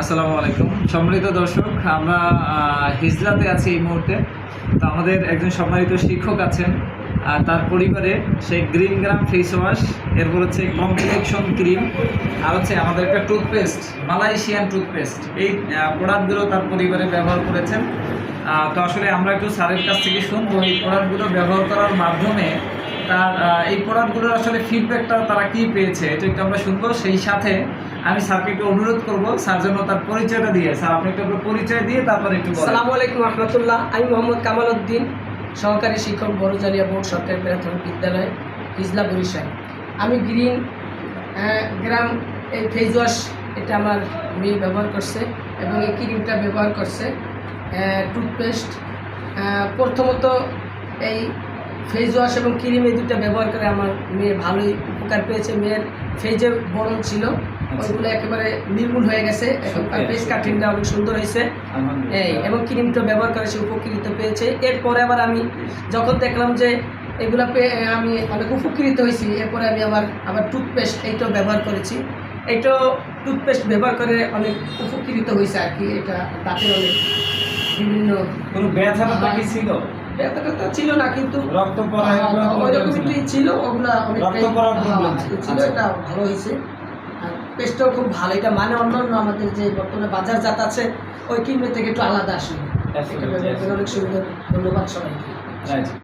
আসসালামু আলাইকুম সম্মানিত দর্শক, আমরা হিজলাতে আছি এই মুহূর্তে। তো আমাদের একজন সম্মানিত শিক্ষক আছেন, তার পরিবারে সেই গ্রিন গ্রাম ফেস ওয়াশ, এরপর হচ্ছে কমপ্লেকশন ক্রিম, আর হচ্ছে আমাদের একটা টুথপেস্ট, মালয়েশিয়ান টুথপেস্ট। এই প্রোডাক্টগুলো তার পরিবারে ব্যবহার করেছেন। তো আসলে আমরা একটু স্যারের কাছ থেকে শুনবো এই প্রোডাক্টগুলো ব্যবহার করার মাধ্যমে তার এই প্রোডাক্টগুলোর আসলে ফিডব্যাকটা তারা কী পেয়েছে, এটা একটু আমরা শুনবো। সেই সাথে আমি স্যারকে একটু অনুরোধ করবো স্যার যেন তার পরিচয়টা দিয়ে, স্যার আপনি একটু পরিচয় দিয়ে তারপরে একটু বলেন। আসসালামু আলাইকুম রহমতুল্লাহ। আমি মোহাম্মদ কামাল উদ্দিন, সহকারী শিক্ষক, বড়জালিয়া বোর্ড সরকারি প্রাথমিক বিদ্যালয়, হিজলা, বরিশাল। আমি গ্রিন গ্রাম এই ফেস ওয়াশ, এটা আমার মেয়ে ব্যবহার করছে এবং এই ক্রিমটা ব্যবহার করছে। টুথপেস্ট, প্রথমত এই ফেস ওয়াশ এবং ক্রিম এই দুটো ব্যবহার করে আমার মেয়ে ভালোই উপকার পেয়েছে। মেয়ের ফেজে বরণ ছিল, ওইগুলো একেবারে নির্মূল হয়ে গেছে এবং তার ফেস কাটিংটা অনেক সুন্দর হয়েছে। এই এবং ক্রিমটা ব্যবহার করে সে উপকৃত পেয়েছে। এরপরে আবার আমি যখন দেখলাম যে এগুলো পেয়ে আমি অনেক উপকৃত হয়েছি, এরপরে আমি আবার টুথপেস্ট এইটাও ব্যবহার করেছি। এইটাও টুথপেস্ট ব্যবহার করে অনেক উপকৃত হয়েছে আর কি। এটা দাঁতের অনেক বিভিন্ন কোনো ব্যথাটা কি ছিল? ব্যথাটা তো ছিল না, কিন্তু রক্ত পড়া ওইরকমই ছিল, ওগুলা রক্ত পড়ার প্রবলেম ছিল। এটা ভালো হয়েছে, আর পেস্টটাও খুব ভালো। এটা মানে অন্যান্য আমাদের যে বর্তমানে বাজারজাত আছে ওই ক্রিমের থেকে একটু আলাদা আসলে। এটা ব্যবহার করে অনেক সুন্দর। ধন্যবাদ সবাইকে।